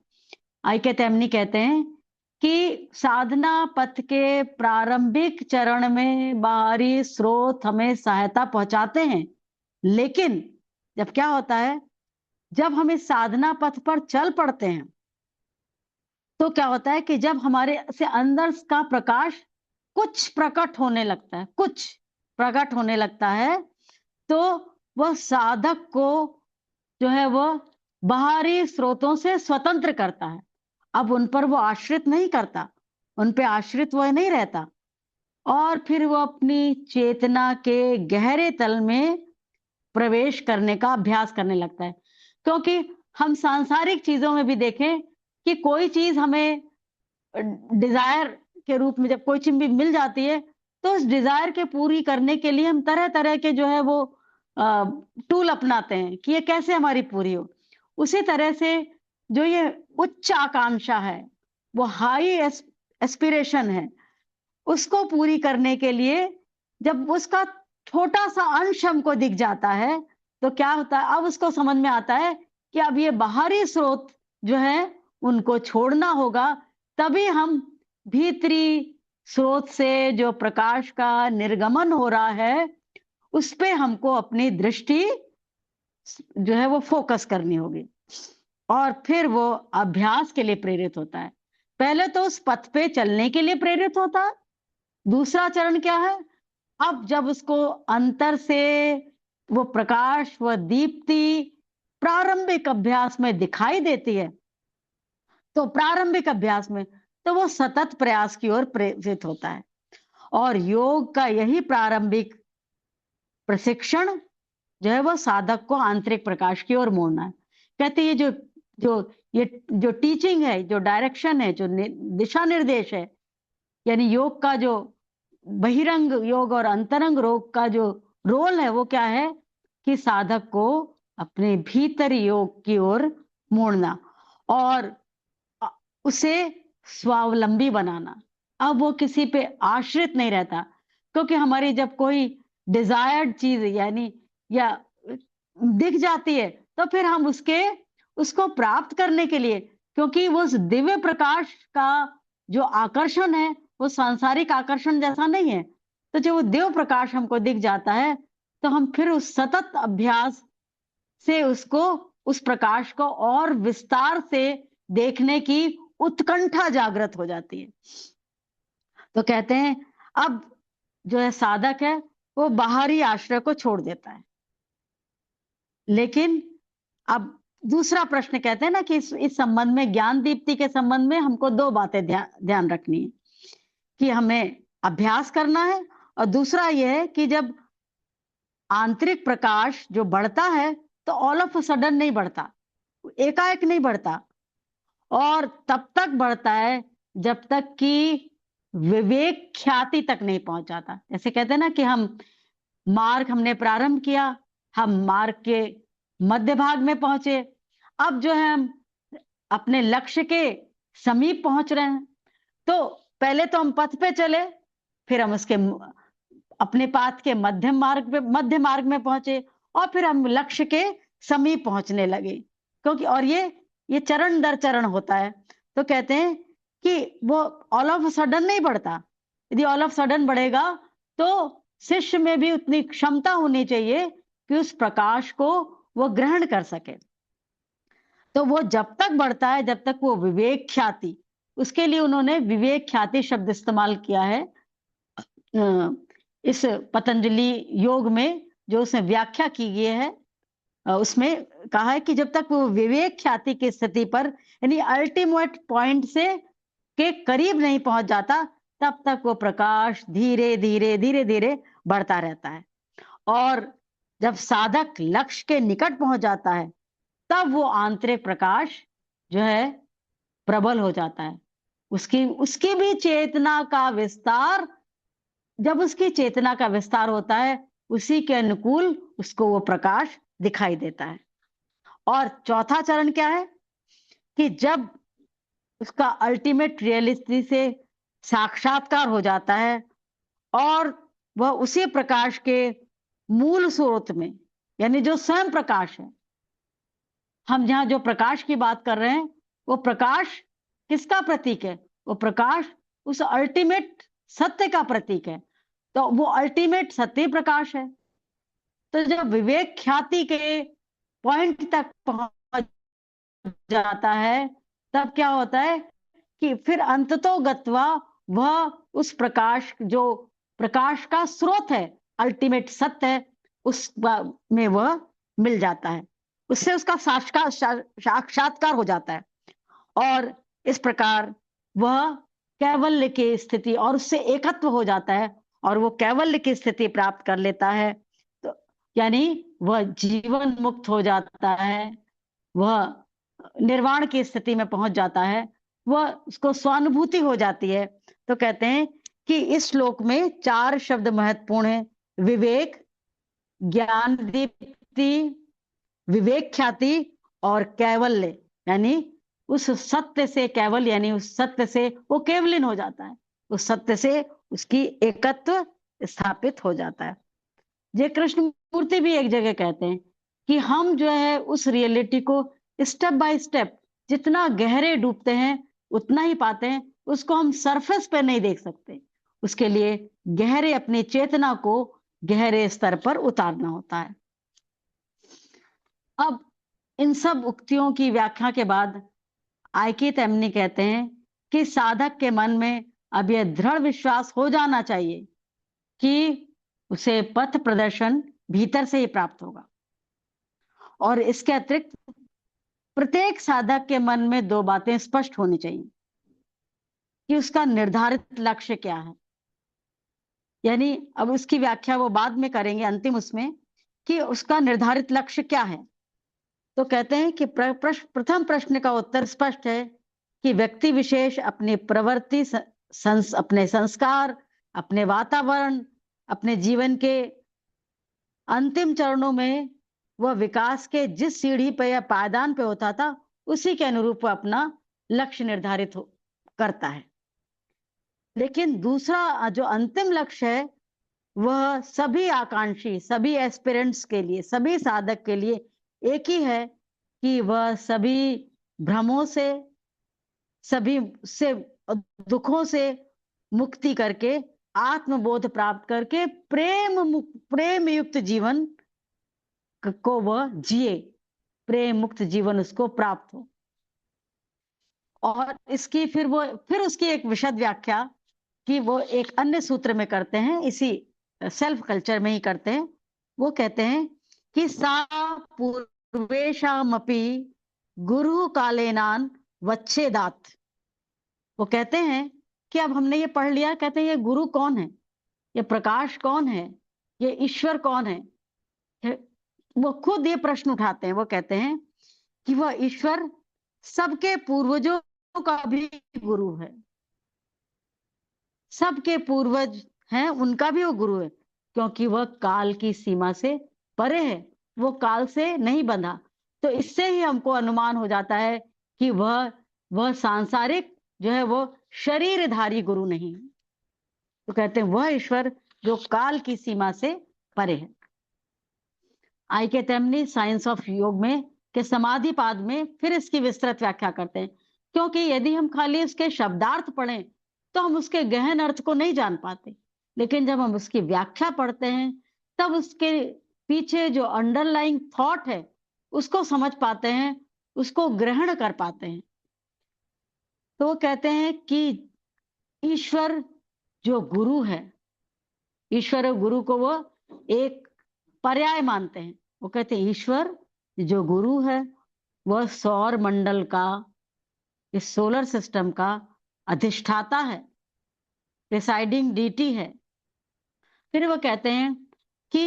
आईके तेमनी कहते हैं कि साधना पथ के प्रारंभिक चरण में बाहरी स्रोत हमें सहायता पहुंचाते हैं, लेकिन जब क्या होता है, जब हम इस साधना पथ पर चल पड़ते हैं, तो क्या होता है कि जब हमारे से अंदर का प्रकाश कुछ प्रकट होने लगता है, कुछ प्रकट होने लगता है, तो वह साधक को जो है वो बाहरी स्रोतों से स्वतंत्र करता है। अब उन पर वो आश्रित नहीं करता, उन पे आश्रित वो नहीं रहता, और फिर वो अपनी चेतना के गहरे तल में प्रवेश करने का अभ्यास करने लगता है। क्योंकि हम सांसारिक चीजों में भी देखें कि कोई चीज हमें डिजायर के रूप में जब कोई चीज भी मिल जाती है, तो उस डिजायर के पूरी करने के लिए हम तरह तरह के जो है वो टूल अपनाते हैं कि ये कैसे हमारी पूरी हो। उसी तरह से जो ये उच्च आकांक्षा है, वो हाई एस्पिरेशन है, उसको पूरी करने के लिए जब उसका छोटा सा अंश हमको दिख जाता है, तो क्या होता है, अब उसको समझ में आता है कि अब ये बाहरी स्रोत जो है उनको छोड़ना होगा, तभी हम भीतरी स्रोत से जो प्रकाश का निर्गमन हो रहा है, उस पे हमको अपनी दृष्टि जो है वो फोकस करनी होगी, और फिर वो अभ्यास के लिए प्रेरित होता है। पहले तो उस पथ पे चलने के लिए प्रेरित होता है। दूसरा चरण क्या है, अब जब उसको अंतर से वो प्रकाश, वो दीप्ति प्रारंभिक अभ्यास में दिखाई देती है, तो प्रारंभिक अभ्यास में तो वो सतत प्रयास की ओर प्रेरित होता है। और योग का यही प्रारंभिक प्रशिक्षण जो है वो साधक को आंतरिक प्रकाश की ओर मोड़ना है। कहते हैं जो टीचिंग है, जो डायरेक्शन है, जो दिशा निर्देश है, यानी योग का जो बहिरंग योग और अंतरंग योग का जो रोल है, वो क्या है कि साधक को अपने भीतर योग की ओर मोड़ना और उसे स्वावलंबी बनाना। अब वो किसी पे आश्रित नहीं रहता, क्योंकि हमारी जब कोई डिजायर्ड चीज यानी या दिख जाती है, तो फिर हम उसको प्राप्त करने के लिए, क्योंकि वो उस दिव्य प्रकाश का जो आकर्षण है वो सांसारिक आकर्षण जैसा नहीं है, तो जब वो दिव्य प्रकाश हमको दिख जाता है, तो हम फिर उस सतत अभ्यास से उस प्रकाश को और विस्तार से देखने की उत्कंठा जागृत हो जाती है। तो कहते हैं अब जो है साधक है वो बाहरी आश्रय को छोड़ देता है। लेकिन अब दूसरा प्रश्न कहते हैं ना कि इस संबंध में, ज्ञान दीप्ति के संबंध में हमको दो बातें ध्यान रखनी है कि हमें अभ्यास करना है, और दूसरा यह है कि जब आंतरिक प्रकाश जो बढ़ता है तो ऑल ऑफ अ सडन नहीं बढ़ता, एकाएक नहीं बढ़ता, और तब तक बढ़ता है जब तक कि विवेक ख्याति तक नहीं पहुंच जाता। जैसे कहते हैं ना कि हमने प्रारंभ किया, हम मार्ग के मध्य भाग में पहुंचे, अब जो है हम अपने लक्ष्य के समीप पहुंच रहे हैं। तो पहले तो हम पथ पे चले, फिर हम उसके अपने पाथ के मध्य मार्ग में पहुंचे, और फिर हम लक्ष्य के समीप पहुंचने लगे, क्योंकि और ये चरण दर चरण होता है। तो कहते हैं कि वो ऑल ऑफ सडन नहीं बढ़ता। यदि ऑल ऑफ सडन बढ़ेगा तो शिष्य में भी उतनी क्षमता होनी चाहिए कि उस प्रकाश को वो ग्रहण कर सके। तो वो जब तक बढ़ता है जब तक वो विवेक ख्याति, उसके लिए उन्होंने विवेक ख्याति शब्द इस्तेमाल किया है। इस पतंजलि योग में जो उसने व्याख्या की गई है, उसमें कहा है कि जब तक वो विवेक ख्याति की स्थिति पर यानी अल्टीमेट पॉइंट से के करीब नहीं पहुंच जाता, तब तक वो प्रकाश धीरे धीरे धीरे धीरे बढ़ता रहता है। और जब साधक लक्ष्य के निकट पहुंच जाता है, तब वो आंतरिक प्रकाश जो है प्रबल हो जाता है। उसकी भी चेतना का विस्तार, जब उसकी चेतना का विस्तार होता है, उसी के अनुकूल उसको वो प्रकाश दिखाई देता है। और चौथा चरण क्या है कि जब उसका अल्टीमेट रियलिटी से साक्षात्कार हो जाता है और वह उसी प्रकाश के मूल स्रोत में, यानी जो स्वयं प्रकाश है, हम जहां जो प्रकाश की बात कर रहे हैं, वो प्रकाश किसका प्रतीक है? वो प्रकाश उस अल्टीमेट सत्य का प्रतीक है। तो वो अल्टीमेट सत्य प्रकाश है। तो जब विवेक ख्याति के पॉइंट तक पहुंच जाता है, तब क्या होता है कि फिर अंततो गत्वा वह उस प्रकाश, जो प्रकाश का स्रोत है, अल्टीमेट सत्य है, उस में वह मिल जाता है, उससे उसका साक्षात्कार हो जाता है। और इस प्रकार वह कैवल्य की स्थिति और उससे एकत्व हो जाता है और वो कैवल्य की स्थिति प्राप्त कर लेता है। तो यानी वह जीवन मुक्त हो जाता है, वह निर्वाण की स्थिति में पहुंच जाता है, वह उसको स्वानुभूति हो जाती है। तो कहते हैं कि इस श्लोक में 4 शब्द महत्वपूर्ण है: विवेक, ज्ञान दीप्ति, विवेक ख्याति और कैवल्य। यानी उस सत्य से कैवल्य, यानी उस सत्य से वो केवलिन हो जाता है, उस सत्य से उसकी एकत्व स्थापित हो जाता है। जय कृष्ण मूर्ति भी एक जगह कहते हैं कि हम जो है उस रियलिटी को स्टेप बाय स्टेप जितना गहरे डूबते हैं उतना ही पाते हैं, उसको हम सरफेस पे नहीं देख सकते। उसके लिए गहरे अपनी चेतना को गहरे स्तर पर उतारना होता है। अब इन सब उक्तियों की व्याख्या के बाद आईके तैमनी कहते हैं कि साधक के मन में अब यह दृढ़ विश्वास हो जाना चाहिए कि उसे पथ प्रदर्शन भीतर से ही प्राप्त होगा। और इसके अतिरिक्त प्रत्येक साधक के मन में 2 बातें स्पष्ट होनी चाहिए कि उसका निर्धारित लक्ष्य क्या है। यानी अब उसकी व्याख्या वो बाद में करेंगे अंतिम उसमें कि उसका निर्धारित लक्ष्य क्या है। तो कहते हैं कि प्रथम प्रश्न का उत्तर स्पष्ट है कि व्यक्ति विशेष अपनी प्रवृत्ति, अपने संस्कार, अपने वातावरण, अपने जीवन के अंतिम चरणों में वह विकास के जिस सीढ़ी पे या पायदान पे होता था, उसी के अनुरूप वह अपना लक्ष्य निर्धारित करता है। लेकिन दूसरा जो अंतिम लक्ष्य है, वह सभी आकांक्षी, सभी एस्पिरेंट्स के लिए, सभी साधक के लिए एक ही है कि वह सभी भ्रमों से, सभी से दुखों से मुक्ति करके, आत्मबोध प्राप्त करके प्रेम युक्त जीवन को वह जिए, प्रेम मुक्त जीवन उसको प्राप्त हो। और इसकी फिर उसकी एक विशद व्याख्या कि वो एक अन्य सूत्र में करते हैं, इसी सेल्फ कल्चर में ही करते हैं। वो कहते हैं कि सा पूर्वेशामपि गुरु कालेनान वच्छेदात। वो कहते हैं कि अब हमने ये पढ़ लिया, कहते हैं ये गुरु कौन है, ये प्रकाश कौन है, ये ईश्वर कौन है। वो खुद ये प्रश्न उठाते हैं। वो कहते हैं कि वह ईश्वर सबके पूर्वजों का भी गुरु है, सबके पूर्वज हैं उनका भी वो गुरु है, क्योंकि वह काल की सीमा से परे है, वो काल से नहीं बंधा। तो इससे ही हमको अनुमान हो जाता है कि वह सांसारिक जो है वो शरीरधारी गुरु नहीं है। तो कहते हैं वह ईश्वर जो काल की सीमा से परे है। आईके तैमनी साइंस ऑफ योग में के समाधि पाद में फिर इसकी विस्तृत व्याख्या करते हैं, क्योंकि यदि हम खाली उसके शब्दार्थ पढ़ें तो हम उसके गहन अर्थ को नहीं जान पाते, लेकिन जब हम उसकी व्याख्या पढ़ते हैं तब उसके पीछे जो अंडरलाइंग थॉट है उसको समझ पाते हैं, उसको ग्रहण कर पाते हैं। तो वो कहते हैं कि ईश्वर जो गुरु है, ईश्वर और गुरु को वो एक पर्याय मानते हैं। वो कहते हैं ईश्वर जो गुरु है वह सौर मंडल का, इस सोलर सिस्टम का अधिष्ठाता है, प्रिसाइडिंग डीटी है। फिर वो कहते हैं कि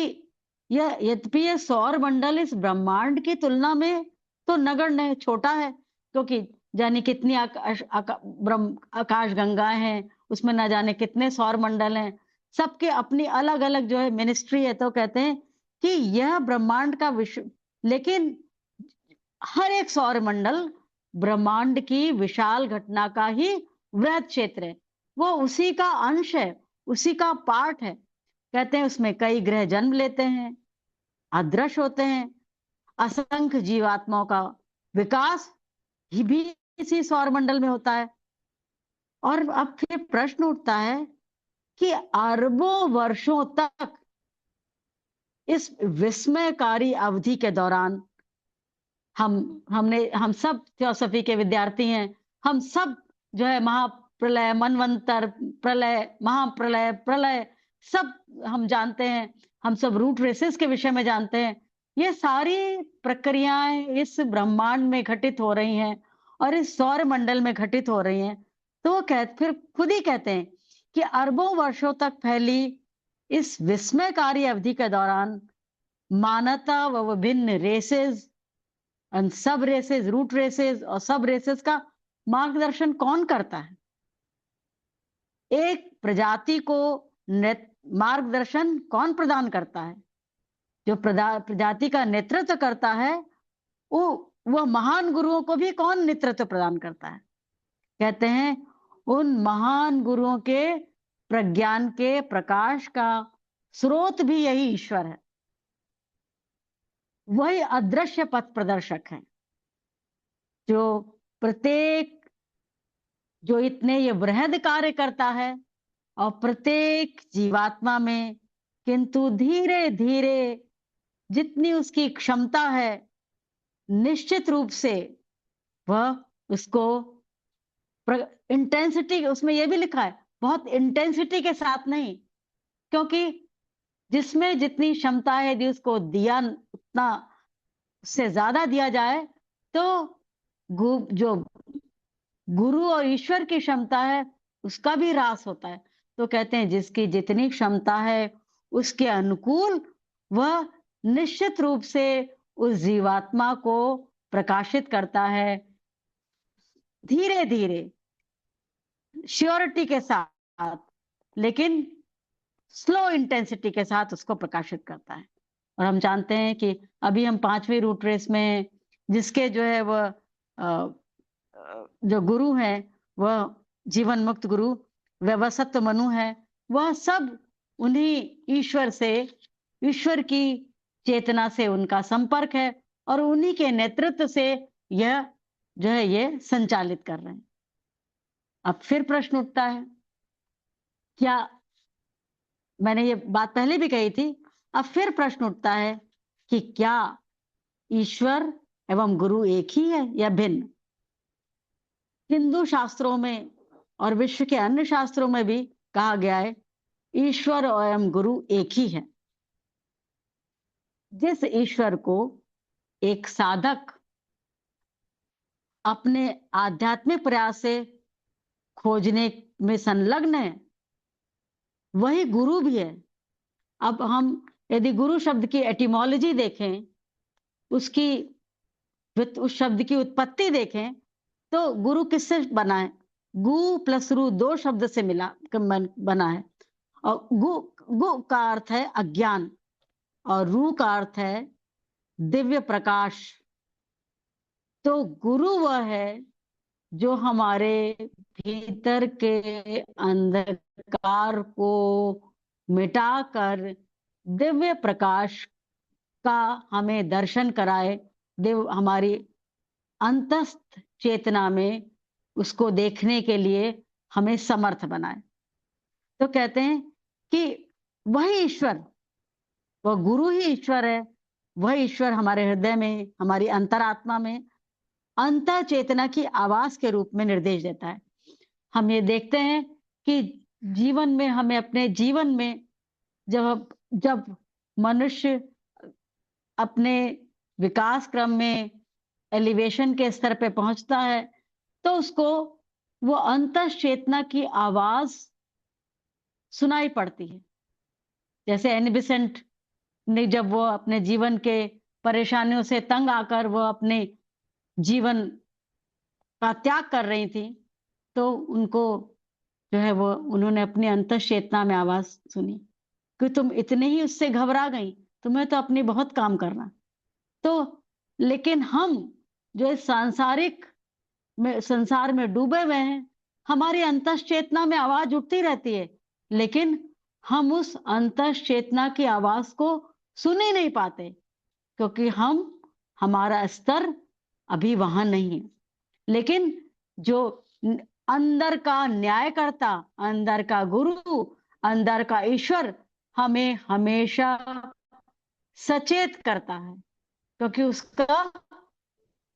यह यद्यपि यह सौर मंडल इस ब्रह्मांड की तुलना में तो नगण्य, छोटा है, क्योंकि जाने कितनी आकाश गंगाएं हैं, उसमें ना जाने कितने सौर मंडल हैं, सबके अपनी अलग अलग जो है मिनिस्ट्री है। तो कहते हैं कि यह ब्रह्मांड का विश्व, लेकिन हर एक सौर मंडल ब्रह्मांड की विशाल घटना का ही वृहद क्षेत्र है, वो उसी का अंश है, उसी का पार्ट है। कहते हैं उसमें कई ग्रह जन्म लेते हैं, अदृश्य होते हैं, असंख्य जीवात्माओं का विकास ही भी इसी सौर मंडल में होता है। और अब फिर प्रश्न उठता है कि अरबों वर्षों तक इस विस्मयकारी अवधि के दौरान हम सब थियोसॉफी के विद्यार्थी हैं, हम सब जो है महाप्रलय, मनवंतर, प्रलय, महाप्रलय, प्रलय सब हम जानते हैं, हम सब रूट रेसेस के विषय में जानते हैं। ये सारी प्रक्रियाएं इस ब्रह्मांड में घटित हो रही हैं और इस सौर मंडल में घटित हो रही हैं। तो वो फिर खुद ही कहते हैं कि अरबों वर्षों तक फैली इस विस्मयकारी अवधि के दौरान मानवता व विभिन्न रेसेस, सब रेसेस, रूट रेसेस और सब रेसेस का मार्गदर्शन कौन करता है? एक प्रजाति को मार्गदर्शन कौन प्रदान करता है? जो प्रजाति का नेतृत्व करता है वह महान गुरुओं को भी कौन नेतृत्व प्रदान करता है? कहते हैं उन महान गुरुओं के प्रज्ञान के प्रकाश का स्रोत भी यही ईश्वर है, वही अदृश्य पथ प्रदर्शक है, जो प्रत्येक, जो इतने ये बृहद कार्य करता है और प्रत्येक जीवात्मा में, किंतु धीरे धीरे जितनी उसकी क्षमता है निश्चित रूप से वह उसको इंटेंसिटी, उसमें यह भी लिखा है बहुत इंटेंसिटी के साथ नहीं, क्योंकि जिसमें जितनी क्षमता है यदि उसको दिया उतना से ज्यादा दिया जाए तो जो गुरु और ईश्वर की क्षमता है उसका भी ह्रास होता है। तो कहते हैं जिसकी जितनी क्षमता है उसके अनुकूल वह निश्चित रूप से उस जीवात्मा को प्रकाशित करता है, धीरे धीरे, श्योरिटी के साथ, लेकिन स्लो इंटेंसिटी के साथ उसको प्रकाशित करता है। और हम जानते हैं कि अभी हम 5वीं रूट रेस में जिसके जो है वह जो गुरु हैं वह जीवन मुक्त गुरु व्यवसत्व मनु है, वह सब उन्हीं ईश्वर से, ईश्वर की चेतना से उनका संपर्क है और उन्हीं के नेतृत्व से यह जो है ये संचालित कर रहे हैं। अब फिर प्रश्न उठता है, क्या, मैंने ये बात पहले भी कही थी, अब फिर प्रश्न उठता है कि क्या ईश्वर एवं गुरु एक ही है या भिन्न? हिंदू शास्त्रों में और विश्व के अन्य शास्त्रों में भी कहा गया है ईश्वर एवं गुरु एक ही है। जिस ईश्वर को एक साधक अपने आध्यात्मिक प्रयास से खोजने में संलग्न है वही गुरु भी है। अब हम यदि गुरु शब्द की एटिमोलॉजी देखें, उस शब्द की उत्पत्ति देखें तो गुरु किससे बना है? गु प्लस रू 2 शब्द से बना है, और गु का अर्थ है अज्ञान और रू का अर्थ है दिव्य प्रकाश। तो गुरु वह है जो हमारे भीतर के अंधकार को मिटाकर दिव्य प्रकाश का हमें दर्शन कराए, हमारी अंतस्थ चेतना में उसको देखने के लिए हमें समर्थ बनाए। तो कहते हैं कि वही ईश्वर, वह गुरु ही ईश्वर है, वह ईश्वर हमारे हृदय में, हमारी अंतरात्मा में अंतः चेतना की आवाज के रूप में निर्देश देता है। हम ये देखते हैं कि जीवन में हमें अपने जीवन में जब मनुष्य अपने विकास क्रम में एलिवेशन के स्तर पे पहुंचता है तो उसको वो अंतः चेतना की आवाज सुनाई पड़ती है। जैसे एनी बेसेंट ने जब वो अपने जीवन के परेशानियों से तंग आकर वो अपने जीवन का त्याग कर रही थी तो उनको जो है वो उन्होंने अपनी अंतः चेतना में आवाज सुनी कि तुम इतने ही उससे घबरा गई, तुम्हें तो अपनी बहुत काम करना। तो लेकिन हम जो इस संसार में डूबे हुए हैं, हमारी अंतः चेतना में आवाज उठती रहती है, लेकिन हम उस अंतः चेतना की आवाज को सुन ही नहीं पाते क्योंकि हमारा स्तर अभी वहां नहीं है। लेकिन जो अंदर का न्यायकर्ता, अंदर का गुरु, अंदर का ईश्वर हमें हमेशा सचेत करता है क्योंकि उसका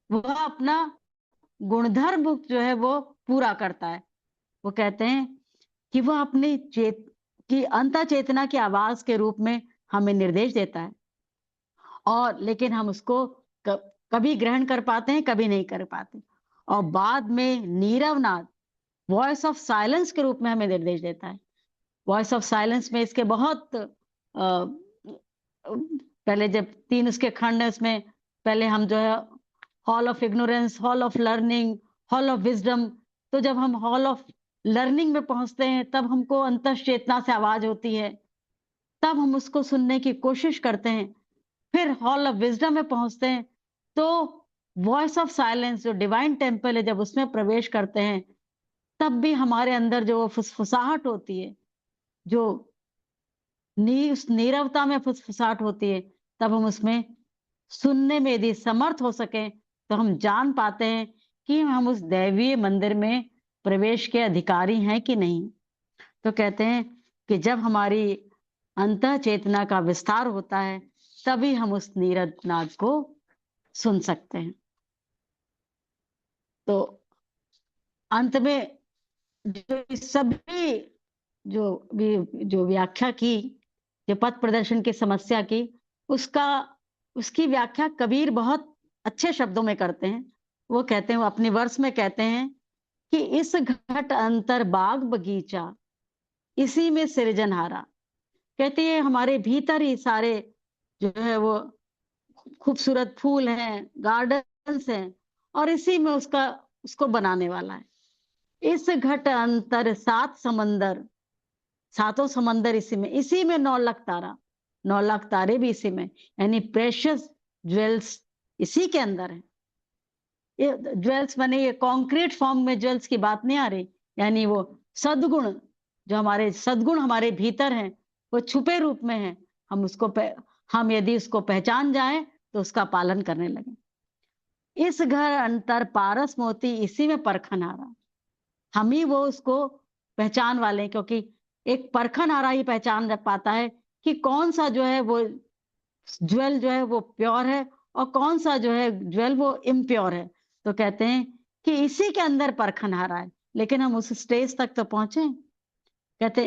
वह अपना गुणधर्म जो है वो पूरा करता है। वो कहते हैं कि वह अपनी की अंतः चेतना की आवाज के रूप में हमें निर्देश देता है और लेकिन हम उसको कभी ग्रहण कर पाते हैं, कभी नहीं कर पाते। और बाद में नीरव नाद, वॉइस ऑफ साइलेंस के रूप में हमें निर्देश देता है। वॉइस ऑफ साइलेंस में इसके बहुत पहले जब 3 उसके खंड है उसमें पहले हम जो है hall of ignorance, hall of learning, hall of wisdom, तो जब हम हॉल ऑफ लर्निंग में पहुंचते हैं तब हमको अंतः चेतना से आवाज होती है, तब हम उसको सुनने की कोशिश करते हैं। फिर हॉल ऑफ विजडम में पहुंचते हैं तो वॉइस ऑफ साइलेंस जो डिवाइन टेम्पल है जब उसमें प्रवेश करते हैं तब भी हमारे अंदर जो फुसफुसाहट होती है, जो उस नीरवता में फुसफुसाहट होती है, तब हम उसमें सुनने में यदि समर्थ हो सके तो हम जान पाते हैं कि हम उस दैवीय मंदिर में प्रवेश के अधिकारी हैं कि नहीं। तो कहते हैं कि जब हमारी अंतः चेतना का विस्तार होता है तभी हम उस नीरव नाद को सुन सकते हैं। तो अंत में जो सभी जो व्याख्या की, जो पथ प्रदर्शन की समस्या की, उसकी व्याख्या कबीर बहुत अच्छे शब्दों में करते हैं। वो कहते हैं, वो अपने वर्ष में कहते हैं कि इस घट अंतर बाग बगीचा इसी में सृजनहारा। कहते हैं हमारे भीतर ही सारे जो है वो खूबसूरत फूल हैं, गार्डन्स हैं और इसी में उसको बनाने वाला है। इस घट अंतर 7 समंदर, 7 समंदर इसी में 9 लाख तारा, 9 लाख तारे भी इसी में, यानी प्रेशियस ज्वेल्स इसी के अंदर है। ये ज्वेल्स माने ये कॉन्क्रीट फॉर्म में ज्वेल्स की बात नहीं आ रही, यानी वो सद्गुण, जो हमारे सद्गुण हमारे भीतर हैं वो छुपे रूप में है। हम यदि उसको पहचान जाएं तो उसका पालन करने लगे। इस घर अंतर पारस मोती इसी में परखन आ रहा, हम ही वो उसको पहचान वाले हैं क्योंकि एक परखन आ रहा ही पहचान पाता है कि कौन सा जो है वो ज्वेल जो है वो प्योर है और कौन सा जो है ज्वेल वो इम्प्योर है। तो कहते हैं कि इसी के अंदर परखन आ रहा है, लेकिन हम उस स्टेज तक तो पहुंचे। कहते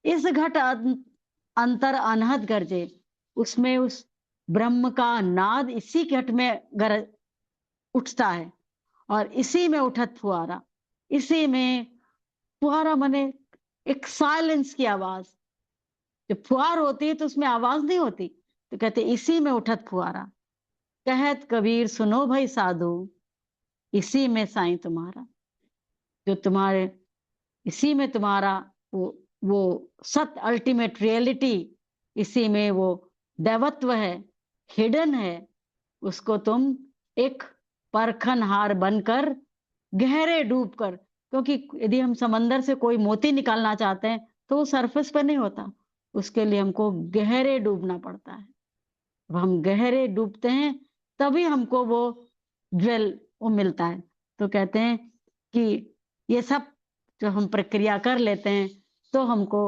इस घट अंतर अनहद गरजे, उसमें उस ब्रह्म का नाद इसी घट में गरज उठता है और इसी में उठत फुहारा, इसी में फुहारा माने एक साइलेंस की आवाज। जब फुहार होती है तो उसमें आवाज नहीं होती, तो कहते इसी में उठत फुहारा। कहत कबीर सुनो भाई साधु, इसी में साईं तुम्हारा, जो तुम्हारे इसी में तुम्हारा वो सत्य अल्टीमेट रियलिटी, इसी में वो दैवत्व है, हिडन है, उसको तुम एक परखनहार बनकर गहरे डूबकर, क्योंकि यदि हम समंदर से कोई मोती निकालना चाहते हैं तो वो सरफेस पर नहीं होता, उसके लिए हमको गहरे डूबना पड़ता है। अब हम गहरे डूबते हैं तभी हमको वो ज्वेल वो मिलता है। तो कहते हैं कि ये सब जो हम प्रक्रिया कर लेते हैं तो हमको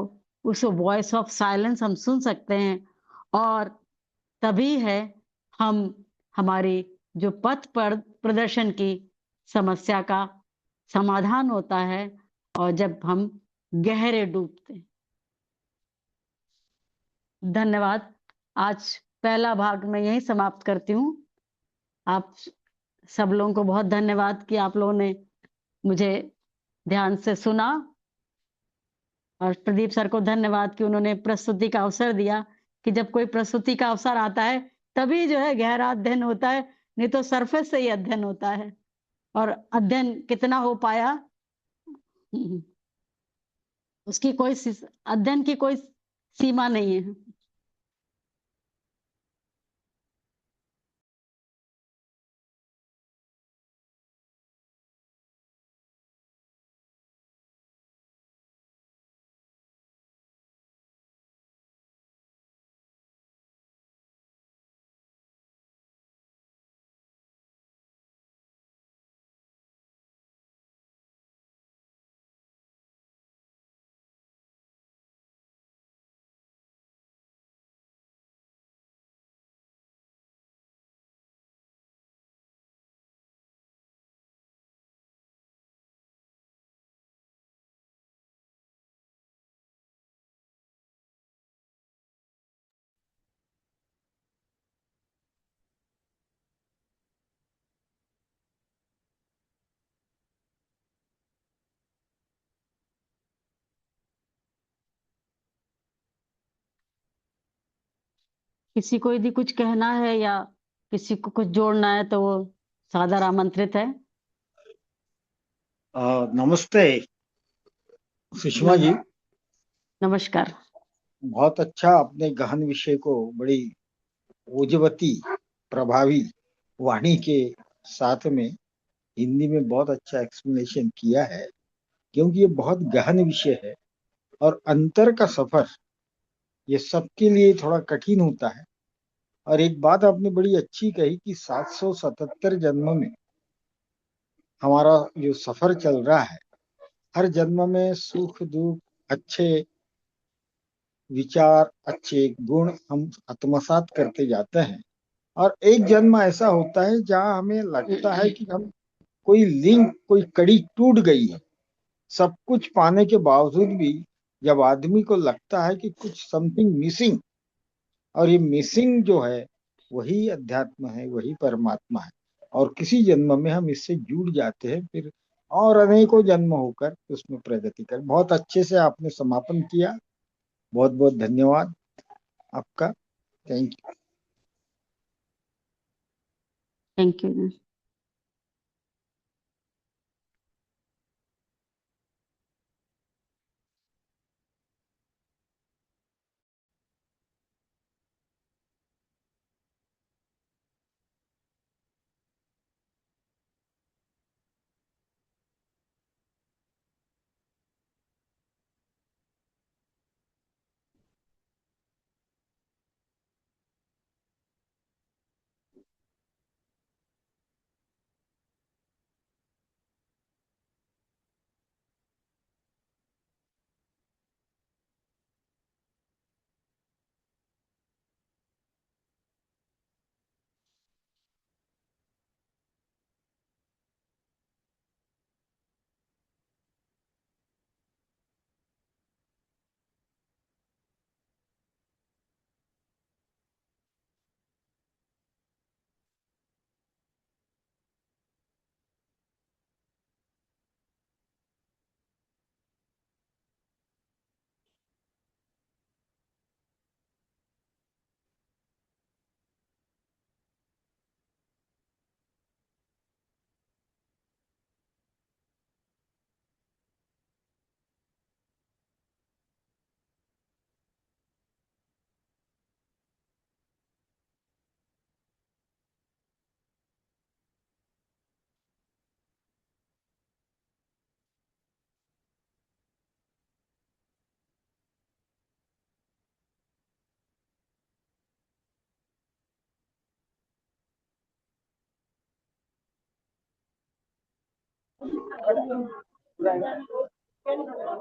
उस वॉइस ऑफ साइलेंस हम सुन सकते हैं और तभी है हम हमारी जो पथ प्रदर्शन की समस्या का समाधान होता है और जब हम गहरे डूबते हैं। धन्यवाद। आज पहला भाग मैं यही समाप्त करती हूँ। आप सब लोगों को बहुत धन्यवाद कि आप लोगों ने मुझे ध्यान से सुना, और प्रदीप सर को धन्यवाद कि उन्होंने प्रस्तुति का अवसर दिया कि जब कोई प्रस्तुति का अवसर आता है तभी जो है गहरा अध्ययन होता है, नहीं तो सरफेस से ही अध्ययन होता है। और अध्ययन कितना हो पाया उसकी कोई अध्ययन की कोई सीमा नहीं है। किसी को यदि कुछ कहना है या किसी को कुछ जोड़ना है तो वो सादर आमंत्रित है। नमस्ते सुषमा जी। नमस्कार। बहुत अच्छा, अपने गहन विषय को बड़ी ओजवती प्रभावी वाणी के साथ में हिंदी में बहुत अच्छा एक्सप्लेनेशन किया है, क्योंकि ये बहुत गहन विषय है और अंतर का सफर ये सबके लिए थोड़ा कठिन होता है। और एक बात आपने बड़ी अच्छी कही कि 777 जन्म में हमारा जो सफर चल रहा है, हर जन्म में सुख दुख, अच्छे विचार, अच्छे गुण हम आत्मसात करते जाते हैं। और एक जन्म ऐसा होता है जहां हमें लगता है कि हम कोई लिंक, कोई कड़ी टूट गई है। सब कुछ पाने के बावजूद भी जब आदमी को लगता है कि कुछ समथिंग मिसिंग, और ये मिसिंग जो है वही अध्यात्म है, वही परमात्मा है। और किसी जन्म में हम इससे जुड़ जाते हैं, फिर और अनेकों जन्म होकर उसमें प्रगति कर। बहुत अच्छे से आपने समापन किया, बहुत बहुत धन्यवाद आपका। Thank you. Thank you.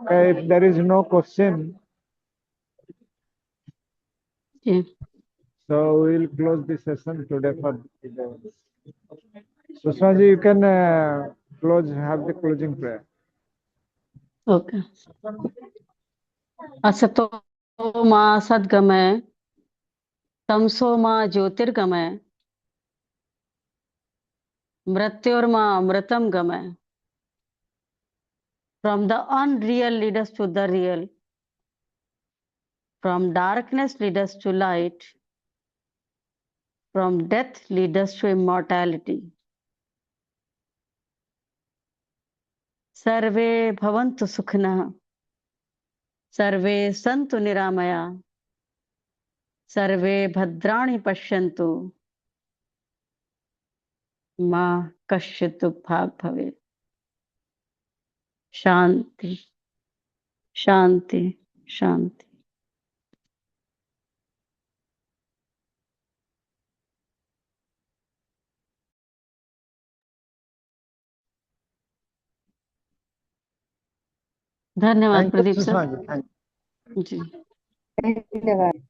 Okay, if there is no question, Yeah. so we'll close the session today for today. Sushma ji, you can have the closing prayer. Okay. असतो मा सद्गमय तमसो मा ज्योतिर्गमय मृत्योर्मा अमृतम गमय. From the unreal lead us to the real. From darkness lead us to light. From death lead us to immortality. सर्वे भवन्तु सुखिनः. सर्वे सन्तु निरामया. सर्वे भद्राणि पश्यन्तु. मा कश्चित् दुःखभाग् भवेत्. शांति शांति शांति. धन्यवाद Thank you, Pradeep sir. Sushma ji. Thank you. जी. धन्यवाद.